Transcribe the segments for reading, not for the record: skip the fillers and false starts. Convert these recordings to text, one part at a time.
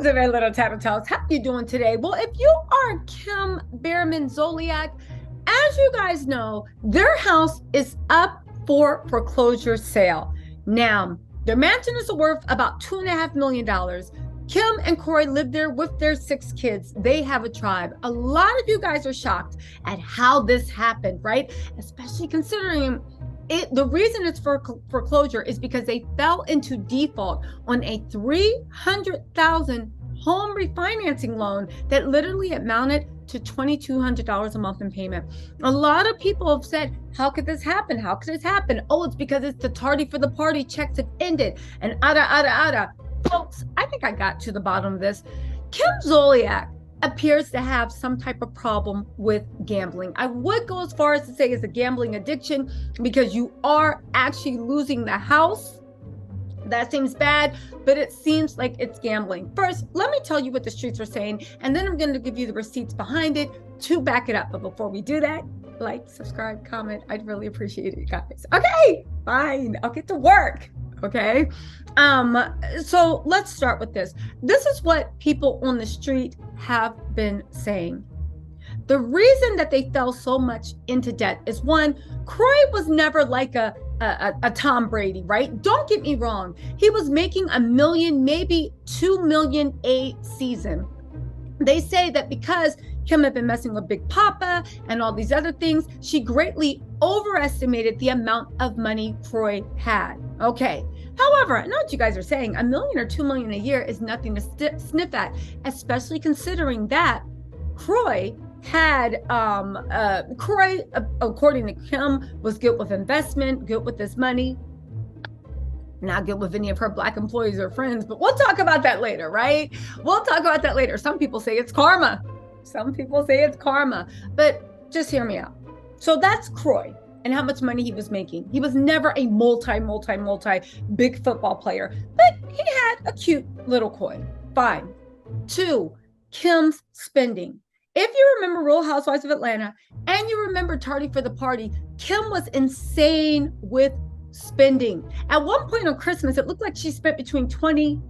What's up, my little TisaTells? How you doing today? Well, if you are Kim Behrman Zolciak, as you guys know, their house is up for foreclosure sale. Now, their mansion is worth about $2.5 million. Kim and Corey live there with their 6 kids. They have a tribe. A lot of you guys are shocked at how this happened, right? Especially considering the reason it's for foreclosure is because they fell into default on a $300,000 home refinancing loan that literally amounted to $2,200 a month in payment. A lot of people have said, how could this happen? How could this happen? Oh, it's because it's the tardy for the party checks have ended and ada. Folks, I think I got to the bottom of this. Kim Zolciak appears to have some type of problem with gambling. I would go as far as to say it's a gambling addiction because you are actually losing the house. That seems bad, but it seems like it's gambling. First, let me tell you what the streets are saying, and then I'm going to give you the receipts behind it to back it up. But before we do that, like, subscribe, comment. I'd really appreciate it, guys. Okay, fine. I'll get to work. Okay. So let's start with this. This is what people on the street have been saying. The reason that they fell so much into debt is, one, Croy was never like a Tom Brady, right? Don't get me wrong. He was making $1 million, maybe $2 million a season. They say that because Kim had been messing with Big Papa and all these other things, she greatly overestimated the amount of money Croy had. Okay. However, I know what you guys are saying. $1 million or $2 million a year is nothing to sniff at, especially considering that Croy had, Croy, according to Kim, was good with investment, good with this money, not good with any of her Black employees or friends, but we'll talk about that later, right? We'll talk about that later. Some people say it's karma. Some people say it's karma, but just hear me out. So that's Croy and how much money he was making. He was never a multi big football player, but he had a cute little coin. Fine. 2, Kim's spending. If you remember Real Housewives of Atlanta and you remember Tardy for the Party, Kim was insane with spending. At one point on Christmas, it looked like she spent between $20,000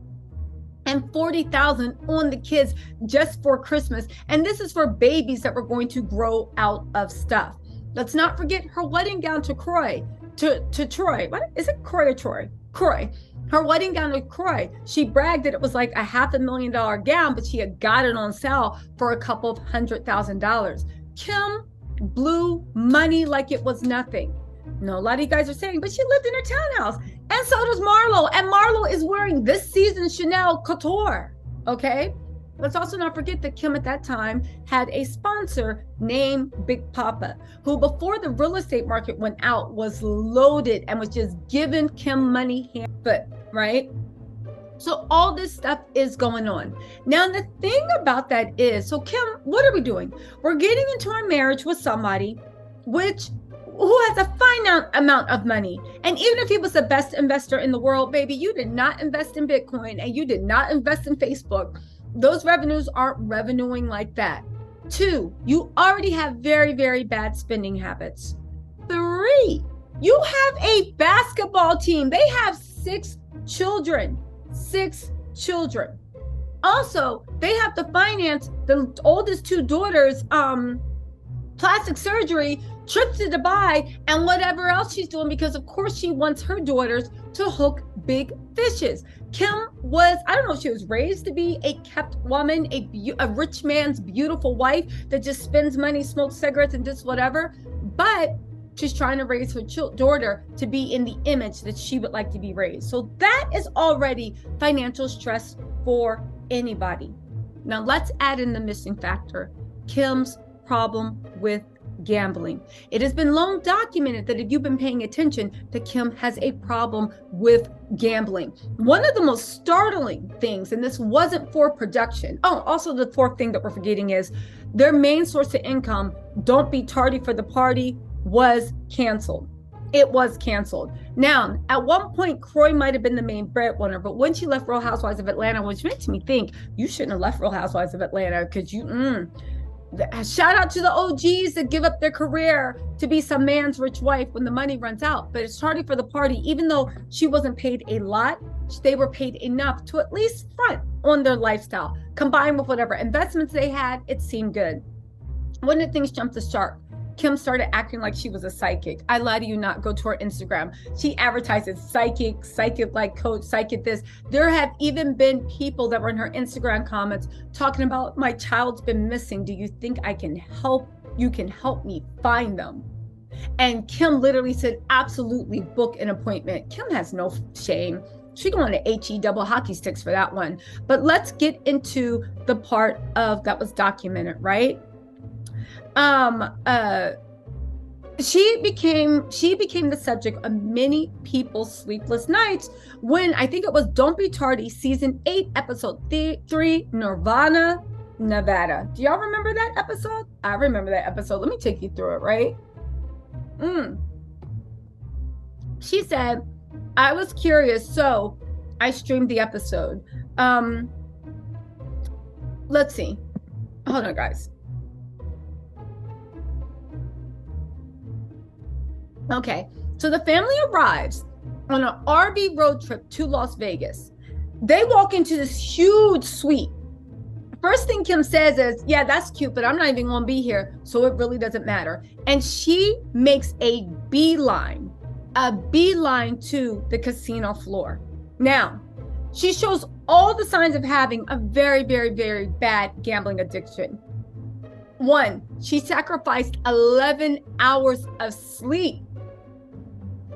and $40,000 on the kids just for Christmas. And this is for babies that were going to grow out of stuff. Let's not forget her wedding gown to Croy, to Troy. What is it, Croy or Troy? Croy. Her wedding gown to Croy. She bragged that it was like a $500,000 gown, but she had got it on sale for a couple of $100,000. Kim blew money like it was nothing. No, a lot of you guys are saying, but she lived in her townhouse. And so does Marlo. And Marlo is wearing this season's Chanel Couture. Okay? Let's also not forget that Kim at that time had a sponsor named Big Papa, who before the real estate market went out was loaded and was just giving Kim money hand foot, right? So all this stuff is going on. Now, the thing about that is, so Kim, what are we doing? We're getting into a marriage with somebody who has a finite amount of money. And even if he was the best investor in the world, baby, you did not invest in Bitcoin and you did not invest in Facebook. Those revenues aren't revenuing like that. 2, you already have very, very bad spending habits. 3, you have a basketball team. They have 6 children. 6 children. Also, they have to finance the oldest 2 daughters' plastic surgery, trips to Dubai, and whatever else she's doing, because of course she wants her daughters to hook big fishes. Kim was, I don't know if she was raised to be a kept woman, a rich man's beautiful wife that just spends money, smokes cigarettes, and just whatever, but she's trying to raise her daughter to be in the image that she would like to be raised. So that is already financial stress for anybody. Now let's add in the missing factor, Kim's problem with gambling. It has been long documented that if you've been paying attention, that Kim has a problem with gambling. One of the most startling things, and this wasn't for production. Oh, also the 4th thing that we're forgetting is their main source of income, Don't Be Tardy for the Party, was canceled. It was canceled. Now, at one point, Croy might have been the main breadwinner, but when she left Real Housewives of Atlanta, which makes me think you shouldn't have left Real Housewives of Atlanta because Shout out to the OGs that give up their career to be some man's rich wife when the money runs out. But it's starting for the party. Even though she wasn't paid a lot, they were paid enough to at least front on their lifestyle. Combined with whatever investments they had, it seemed good. One of the things jumped the shark. Kim started acting like she was a psychic. I lie to you not. Go to her Instagram. She advertises psychic like coach, psychic this. There have even been people that were in her Instagram comments talking about, my child's been missing. Do you think I can help? You can help me find them. And Kim literally said, absolutely, book an appointment. Kim has no shame. She going to HE double hockey sticks for that one. But let's get into the part of that was documented, right? She became the subject of many people's sleepless nights when, I think it was Don't Be Tardy, season 8, episode 3, Nirvana, Nevada. Do y'all remember that episode? I remember that episode. Let me take you through it, right? She said, I was curious, so I streamed the episode. Let's see. Hold on, guys. Okay, so the family arrives on an RV road trip to Las Vegas. They walk into this huge suite. First thing Kim says is, yeah, that's cute, but I'm not even going to be here, so it really doesn't matter. And she makes a beeline to the casino floor. Now, she shows all the signs of having a very, very, very bad gambling addiction. 1, she sacrificed 11 hours of sleep.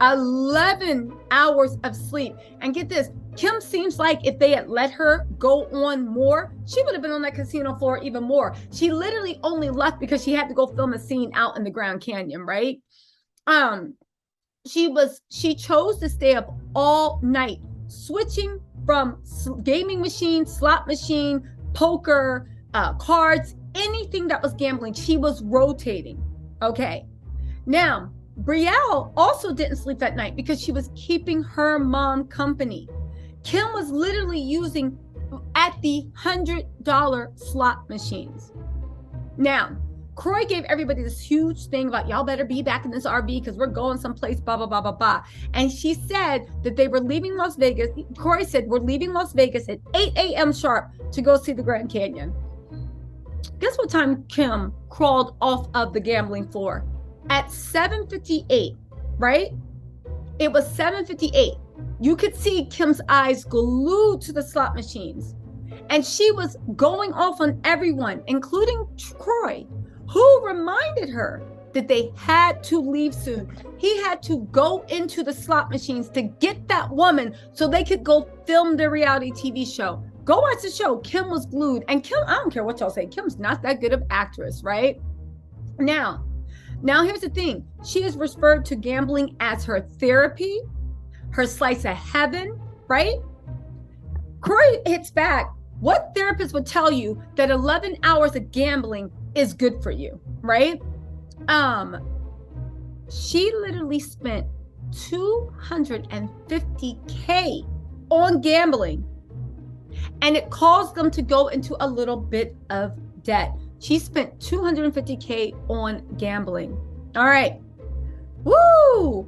11 hours of sleep. And get this, Kim seems like if they had let her go on more, she would have been on that casino floor even more. She literally only left because she had to go film a scene out in the Grand Canyon, right? She chose to stay up all night, switching from gaming machine, slot machine, poker, cards, anything that was gambling. She was rotating. Okay. Now, Brielle also didn't sleep that night because she was keeping her mom company. Kim was literally using at the $100 slot machines. Now, Croy gave everybody this huge thing about, y'all better be back in this RV because we're going someplace, blah, blah, blah, blah, blah. And she said that they were leaving Las Vegas. Croy said, we're leaving Las Vegas at 8 a.m. sharp to go see the Grand Canyon. Guess what time Kim crawled off of the gambling floor? At 7:58, right? It was 7:58. You could see Kim's eyes glued to the slot machines. And she was going off on everyone, including Croy, who reminded her that they had to leave soon. He had to go into the slot machines to get that woman so they could go film their reality TV show. Go watch the show. Kim was glued. And Kim, I don't care what y'all say, Kim's not that good of an actress, right? Now here's the thing. She is referred to gambling as her therapy, her slice of heaven, right? Croy hits back. What therapist would tell you that 11 hours of gambling is good for you, right? She literally spent $250K on gambling, and it caused them to go into a little bit of debt. She spent $250K on gambling. All right. Woo!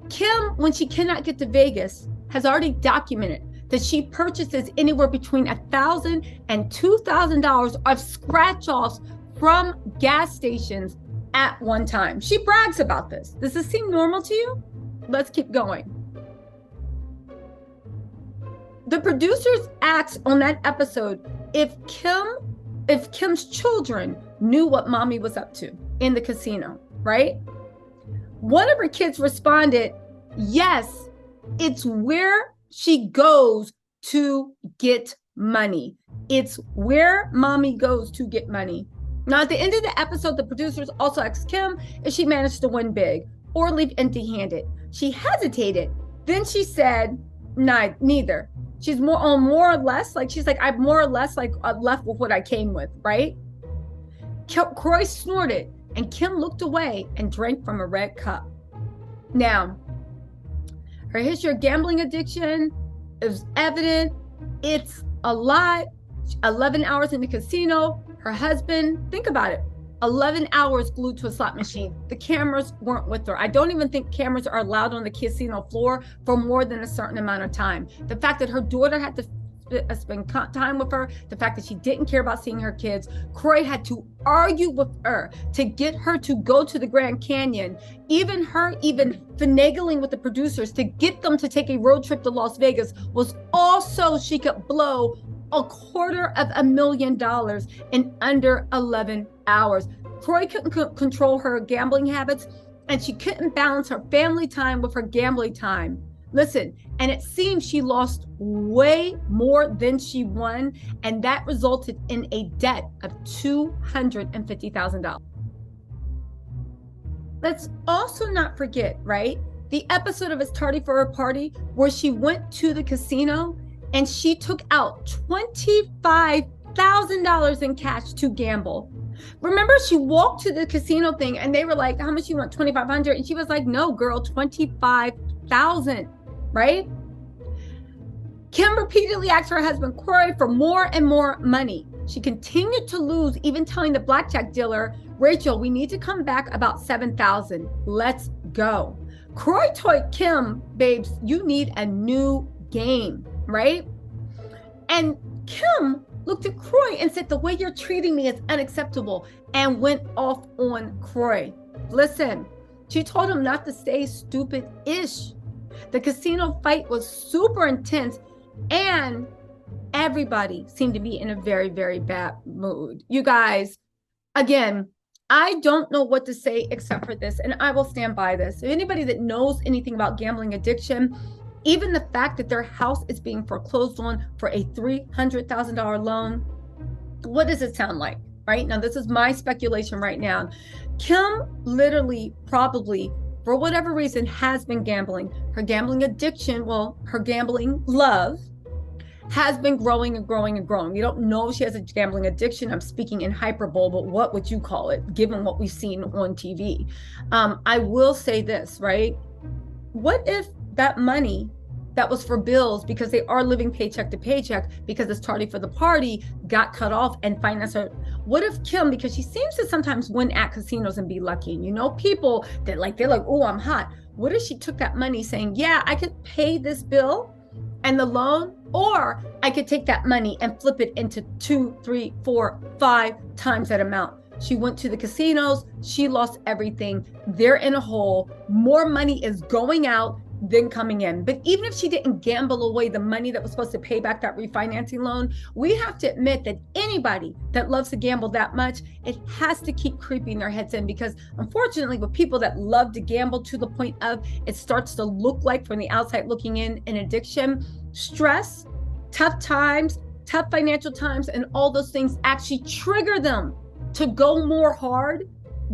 Kim, when she cannot get to Vegas, has already documented that she purchases anywhere between $1,000 and $2,000 of scratch-offs from gas stations at one time. She brags about this. Does this seem normal to you? Let's keep going. The producers asked on that episode if Kim's children knew what mommy was up to in the casino, right? One of her kids responded, yes, it's where she goes to get money. It's where mommy goes to get money. Now, at the end of the episode, the producers also asked Kim if she managed to win big or leave empty-handed. She hesitated. Then she said, neither. She's more or less, like, she's like, I'm more or less like left with what I came with, right? Croy snorted, and Kim looked away and drank from a red cup. Now, her history of gambling addiction is evident. It's a lot. 11 hours in the casino. Her husband, think about it. 11 hours glued to a slot machine. The cameras weren't with her. I don't even think cameras are allowed on the casino floor for more than a certain amount of time. The fact that her daughter had to spend time with her, the fact that she didn't care about seeing her kids. Kroy had to argue with her to get her to go to the Grand Canyon. Even finagling with the producers to get them to take a road trip to Las Vegas was also she could blow $250,000 in under 11 hours. Kroy couldn't control her gambling habits, and she couldn't balance her family time with her gambling time. Listen, and it seems she lost way more than she won, and that resulted in a debt of $250,000. Let's also not forget, right, the episode of It's Tardy for Her Party where she went to the casino and she took out $25,000 in cash to gamble. Remember, she walked to the casino thing and they were like, how much you want? $2,500. And she was like, no, girl, $25,000, right? Kim repeatedly asked her husband, Kroy, for more and more money. She continued to lose, even telling the blackjack dealer, Rachel, we need to come back about $7,000. Let's go. Kroy told Kim, babes, you need a new game, right? And Kim looked at Kroy and said, the way you're treating me is unacceptable, and went off on Kroy. Listen, she told him not to stay stupid-ish. The casino fight was super intense, and everybody seemed to be in a very, very bad mood. You guys, again, I don't know what to say except for this, and I will stand by this. Anybody that knows anything about gambling addiction, even the fact that their house is being foreclosed on for a $300,000 loan, what does it sound like? Right now, this is my speculation right now. Kim literally, probably, for whatever reason, has been gambling. Her gambling addiction, well, her gambling love has been growing and growing and growing. We don't know if she has a gambling addiction. I'm speaking in hyperbole, but what would you call it, given what we've seen on TV? I will say this, right? What if that money that was for bills, because they are living paycheck to paycheck, because it's tardy for the party, got cut off and financed her? What if Kim, because she seems to sometimes win at casinos and be lucky, and you know, people that they're like, oh, I'm hot. What if she took that money saying, yeah, I could pay this bill and the loan, or I could take that money and flip it into 2, 3, 4, 5 times that amount. She went to the casinos, she lost everything. They're in a hole. More money is going out than coming in. But even if she didn't gamble away the money that was supposed to pay back that refinancing loan, we have to admit that anybody that loves to gamble that much, it has to keep creeping their heads in, because unfortunately with people that love to gamble to the point of it starts to look like, from the outside looking in, an addiction, stress, tough times, tough financial times, and all those things actually trigger them to go more hard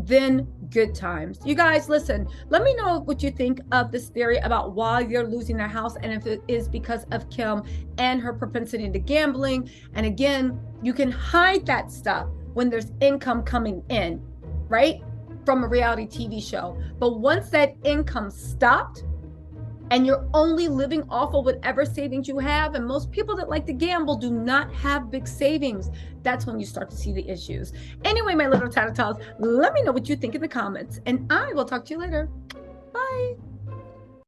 than good times. You guys, listen, let me know what you think of this theory about why you're losing their house, and if it is because of Kim and her propensity to gambling. And again, you can hide that stuff when there's income coming in, right, from a reality TV show. But once that income stopped and you're only living off of whatever savings you have, and most people that like to gamble do not have big savings, that's when you start to see the issues. Anyway, my little TisaTells, let me know what you think in the comments, and I will talk to you later. Bye.